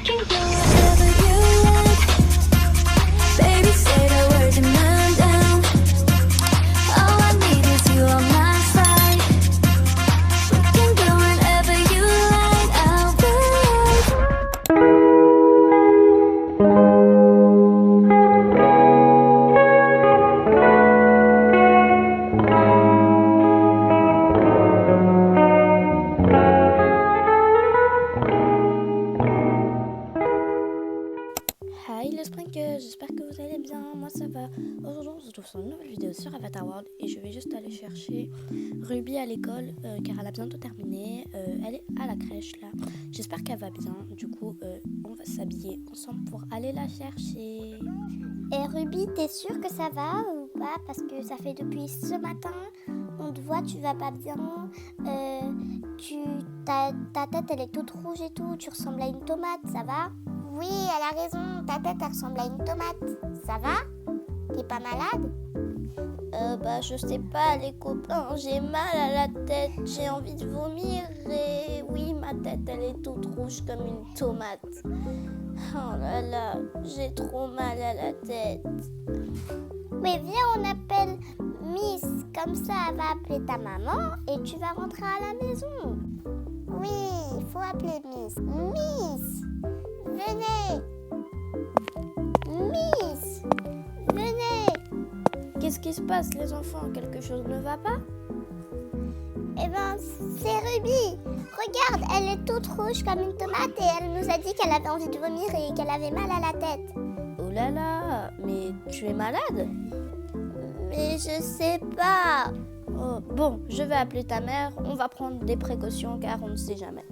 can go wherever you like. Baby, say the words and I'm down. All I need is you on my side. We can go wherever you like. I'll be Hi les Sprinkles, j'espère que vous allez bien, moi ça va. Aujourd'hui on se retrouve sur une nouvelle vidéo sur Avatar World et je vais juste aller chercher Ruby à l'école car elle a bientôt terminé, elle est à la crèche là. J'espère qu'elle va bien, du coup on va s'habiller ensemble pour aller la chercher. Et Ruby, t'es sûre que ça va ou pas? Parce que ça fait depuis ce matin, on te voit, tu vas pas bien, ta tête elle est toute rouge et tout, tu ressembles à une tomate, ça va? Oui, elle a raison, ta tête elle ressemble à une tomate, ça va? T'es pas malade? Je sais pas les copains, j'ai mal à la tête, j'ai envie de vomir et oui ma tête elle est toute rouge comme une tomate. Oh là là, j'ai trop mal à la tête. Mais viens, on appelle Miss, comme ça elle va appeler ta maman et tu vas rentrer à la maison. Oui, il faut appeler Miss. Miss, venez. Miss, venez. Qu'est-ce qui se passe les enfants? Quelque chose ne va pas? Eh ben, c'est Ruby. Regarde, elle est toute rouge comme une tomate et elle nous a dit qu'elle avait envie de vomir et qu'elle avait mal à la tête. Oh là là, mais tu es malade? Mais je sais pas. Oh, bon, je vais appeler ta mère, on va prendre des précautions car on ne sait jamais.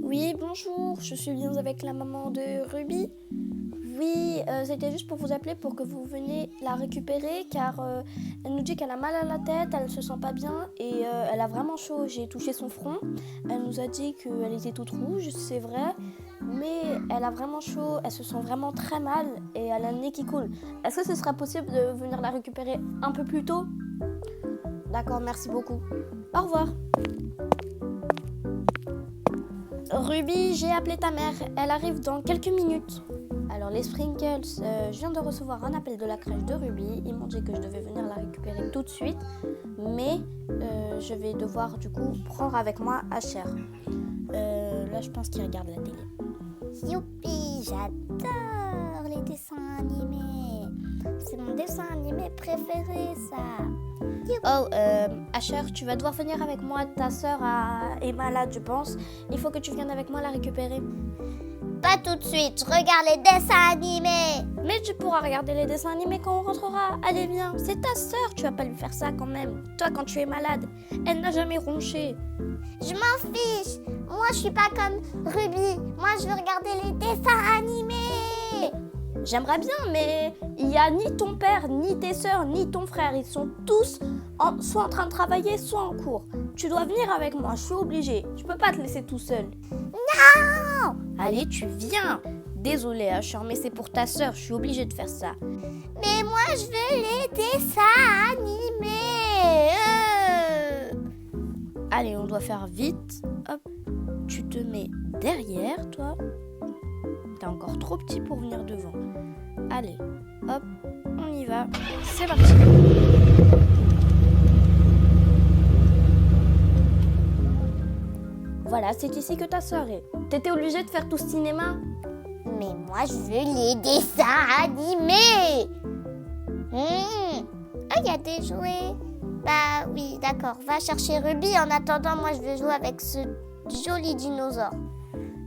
Oui, bonjour, je suis bien avec la maman de Ruby. Oui, c'était juste pour vous appeler pour que vous veniez la récupérer car elle nous dit qu'elle a mal à la tête, elle ne se sent pas bien et elle a vraiment chaud. J'ai touché son front, elle nous a dit qu'elle était toute rouge, c'est vrai, mais elle a vraiment chaud, elle se sent vraiment très mal et elle a le nez qui coule. Est-ce que ce sera possible de venir la récupérer un peu plus tôt? D'accord, merci beaucoup. Au revoir. Ruby, j'ai appelé ta mère, elle arrive dans quelques minutes. Alors les Sprinkles, je viens de recevoir un appel de la crèche de Ruby. Ils m'ont dit que je devais venir la récupérer tout de suite. Mais je vais devoir du coup prendre avec moi Asher. Là je pense qu'il regarde la télé. Youpi, j'adore les dessins animés. C'est mon dessin animé préféré, ça. Oh, Asher, tu vas devoir venir avec moi. Ta sœur est malade, je pense. Il faut que tu viennes avec moi la récupérer. Pas tout de suite, je regarde les dessins animés. Mais tu pourras regarder les dessins animés quand on rentrera. Allez, viens, c'est ta sœur, tu vas pas lui faire ça quand même. Toi, quand tu es malade, elle n'a jamais ronché. Je m'en fiche. Moi, je suis pas comme Ruby. Moi, je veux regarder les dessins animés. J'aimerais bien, mais il n'y a ni ton père, ni tes sœurs, ni ton frère. Ils sont tous soit en train de travailler, soit en cours. Tu dois venir avec moi, je suis obligée. Je peux pas te laisser tout seul. Non! Allez, tu viens. Désolée, Asher, mais c'est pour ta sœur, je suis obligée de faire ça. Mais moi, je veux les dessins animés. Allez, on doit faire vite. Hop, tu te mets derrière, toi. T'es encore trop petit pour venir devant. Allez, hop, on y va. C'est parti. Voilà, c'est ici que ta sœur est. T'étais obligée de faire tout ce cinéma? Mais moi, je veux les dessins animés. Ah, il y a des jouets. Bah oui, d'accord. Va chercher Ruby. En attendant, moi, je vais jouer avec ce joli dinosaure.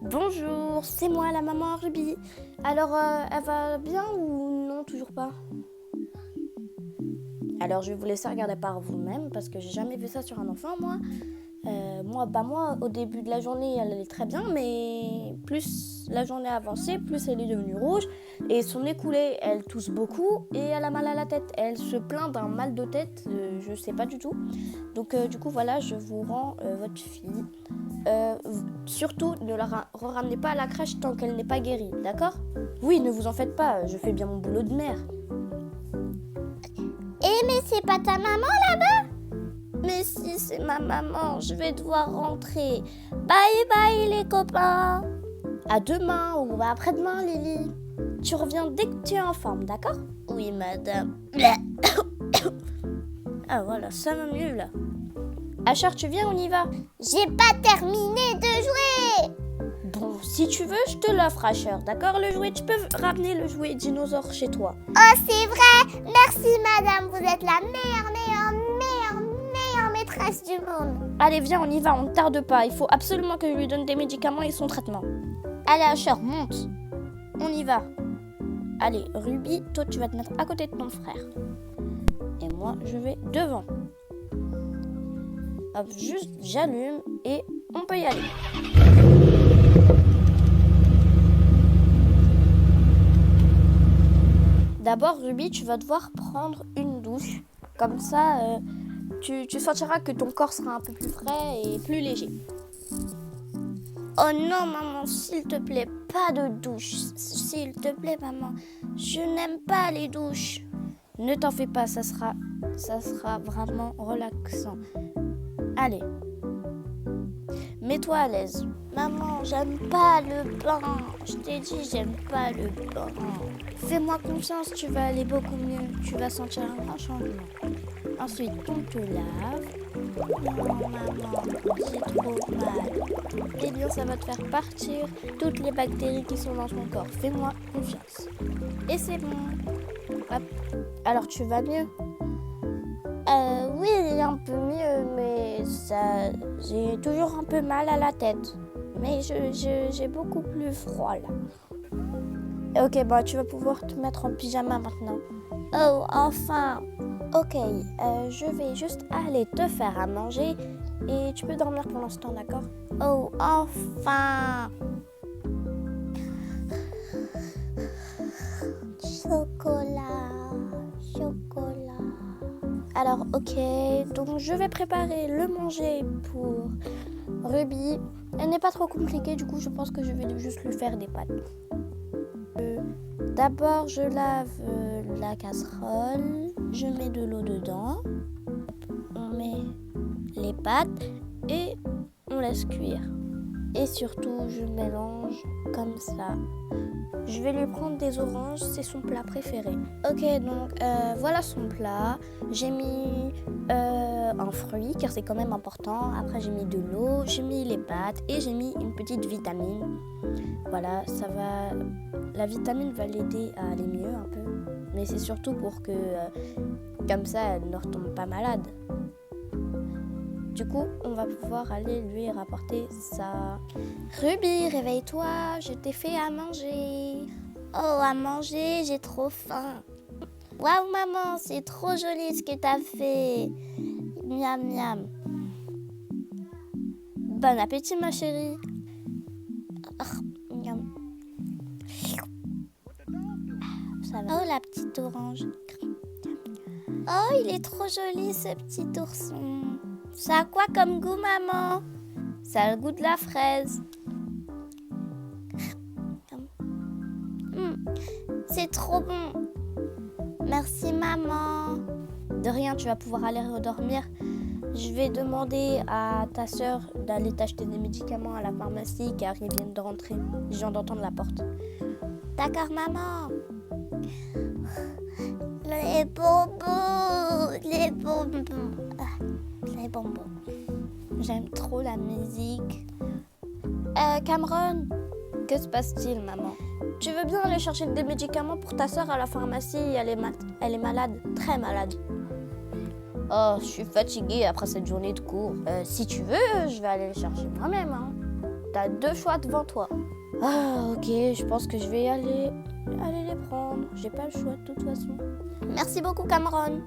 Bonjour, c'est moi, la maman Ruby. Alors, elle va bien ou non, toujours pas? Alors, je vais vous laisser regarder par vous-même parce que j'ai jamais vu ça sur un enfant, moi. Moi, au début de la journée, elle allait très bien, mais plus la journée avançait, plus elle est devenue rouge et son nez coulait. Elle tousse beaucoup et elle a mal à la tête. Elle se plaint d'un mal de tête, je sais pas du tout. Donc, du coup, voilà, je vous rends votre fille. Surtout, ne la ramenez pas à la crèche tant qu'elle n'est pas guérie, d'accord? Oui, ne vous en faites pas, je fais bien mon boulot de mère. Mais c'est pas ta maman là-bas? Mais si, c'est ma maman, je vais devoir rentrer. Bye bye les copains. À demain ou après-demain, Lily. Tu reviens dès que tu es en forme, d'accord? Oui, madame. Ah voilà, ça va mieux là. Asher, tu viens, on y va. J'ai pas terminé de jouer. Bon, si tu veux, je te l'offre, Asher, d'accord? Le jouet, tu peux ramener le jouet dinosaure chez toi. Oh, c'est vrai. Merci, madame. Vous êtes la meilleure maîtresse du monde. Allez, viens, on y va, on ne tarde pas. Il faut absolument que je lui donne des médicaments et son traitement. Allez, Asher, monte. On y va. Allez, Ruby, toi, tu vas te mettre à côté de ton frère. Et moi, je vais devant. Hop, juste, j'allume et on peut y aller. D'abord, Ruby, tu vas devoir prendre une douche. Comme ça, tu sentiras que ton corps sera un peu plus frais et plus léger. Oh non, maman, s'il te plaît, pas de douche. S'il te plaît, maman, je n'aime pas les douches. Ne t'en fais pas, ça sera vraiment relaxant. Allez, mets-toi à l'aise. Maman, j'aime pas le bain. Je t'ai dit, j'aime pas le bain. Fais-moi confiance, tu vas aller beaucoup mieux. Tu vas sentir un grand changement. Ensuite, on te lave. Non, maman, j'ai trop mal. Eh bien, ça va te faire partir toutes les bactéries qui sont dans ton corps. Fais-moi confiance. Et c'est bon. Hop. Alors, tu vas mieux? Oui, un peu mieux, mais j'ai toujours un peu mal à la tête. Mais j'ai beaucoup plus froid là. Ok, bah tu vas pouvoir te mettre en pyjama maintenant. Oh, enfin. Ok, je vais juste aller te faire à manger et tu peux dormir pour l'instant, d'accord? Oh, enfin. Chocolat. Alors, ok, donc je vais préparer le manger pour Ruby. Elle n'est pas trop compliquée, du coup, je pense que je vais juste lui faire des pâtes. D'abord, je lave la casserole, je mets de l'eau dedans, on met les pâtes et on laisse cuire. Et surtout, je mélange comme ça. Je vais lui prendre des oranges, c'est son plat préféré. Ok, donc voilà son plat. J'ai mis un fruit, car c'est quand même important. Après, j'ai mis de l'eau, j'ai mis les pâtes et j'ai mis une petite vitamine. Voilà, ça va. La vitamine va l'aider à aller mieux un peu. Mais c'est surtout pour que, comme ça, elle ne retombe pas malade. Du coup, on va pouvoir aller lui rapporter ça. Ruby, réveille-toi, je t'ai fait à manger. Oh, à manger, j'ai trop faim. Waouh, maman, c'est trop joli ce que t'as fait. Miam, miam. Bon appétit, ma chérie. Miam. Ça va. Oh, la petite orange. Oh, il est trop joli ce petit ourson. Ça a quoi comme goût, maman? Ça a le goût de la fraise. C'est trop bon. Merci, maman. De rien, tu vas pouvoir aller redormir. Je vais demander à ta sœur d'aller t'acheter des médicaments à la pharmacie car ils viennent de rentrer. Je viens d'entendre la porte. D'accord, maman. Les bonbons. Les bonbons. Les bonbons. J'aime trop la musique. Cameron, que se passe-t-il, maman? Tu veux bien aller chercher des médicaments pour ta sœur à la pharmacie? Elle est malade, très malade. Oh, je suis fatiguée après cette journée de cours. Si tu veux, je vais aller les chercher moi-même. Hein. T'as 2 choix devant toi. Ah, ok, je pense que je vais aller les prendre. J'ai pas le choix de toute façon. Merci beaucoup, Cameron.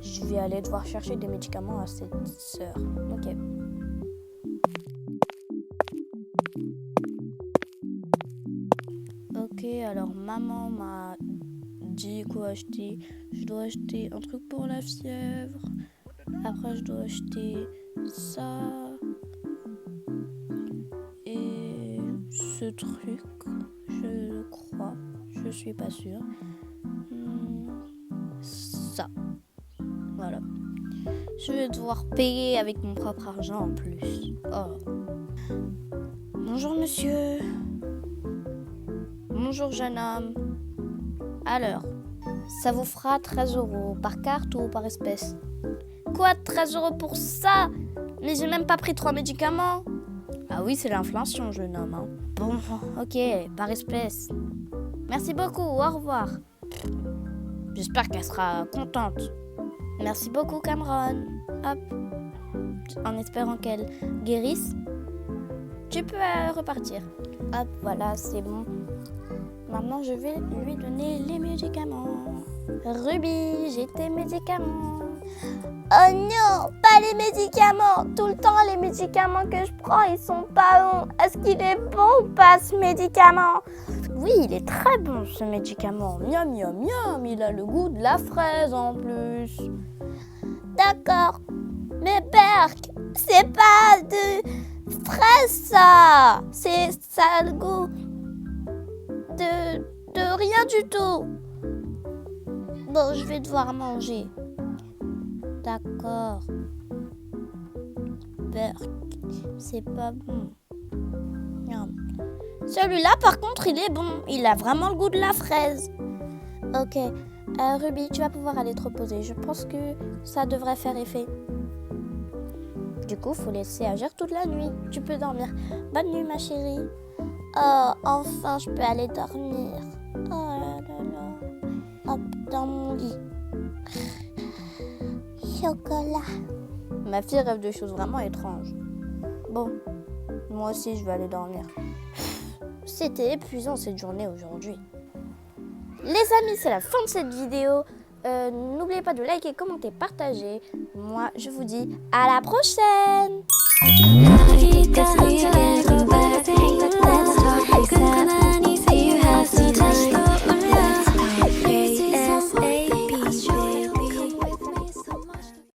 Je vais aller devoir chercher des médicaments à cette sœur. Ok. Ok, alors maman m'a dit quoi acheter. Je dois acheter un truc pour la fièvre. Après, je dois acheter ça. Et ce truc, je crois. Je suis pas sûre. Ça. Voilà. Je vais devoir payer avec mon propre argent en plus. Oh. Bonjour monsieur. Bonjour jeune homme. Alors, ça vous fera 13 € par carte ou par espèce? Quoi, 13 € pour ça? Mais j'ai même pas pris 3 médicaments. Ah oui, c'est l'inflation, jeune homme. Hein. Bon, ok, par espèce. Merci beaucoup, au revoir. J'espère qu'elle sera contente. Merci beaucoup, Cameron. Hop. En espérant qu'elle guérisse. Tu peux repartir. Hop, voilà, c'est bon. Maintenant, je vais lui donner les médicaments. Ruby, j'ai tes médicaments. Oh non, pas les médicaments. Tout le temps, les médicaments que je prends, ils sont pas bons. Est-ce qu'il est bon ou pas, ce médicament? Oui, il est très bon, ce médicament. Miam, miam, miam. Il a le goût de la fraise en plus. D'accord. Mais Berk, c'est pas de fraise, ça. Ça a le goût de rien du tout. Bon, je vais devoir manger. D'accord. Berk, c'est pas bon. Miam. Celui-là, par contre, il est bon. Il a vraiment le goût de la fraise. Ok. Ruby, tu vas pouvoir aller te reposer. Je pense que ça devrait faire effet. Du coup, faut laisser agir toute la nuit. Tu peux dormir. Bonne nuit, ma chérie. Oh, enfin, je peux aller dormir. Oh là là là. Hop, dans mon lit. Chocolat. Ma fille rêve de choses vraiment étranges. Bon, moi aussi, je vais aller dormir. C'était épuisant cette journée aujourd'hui. Les amis, c'est la fin de cette vidéo. N'oubliez pas de liker, commenter, partager. Moi, je vous dis à la prochaine.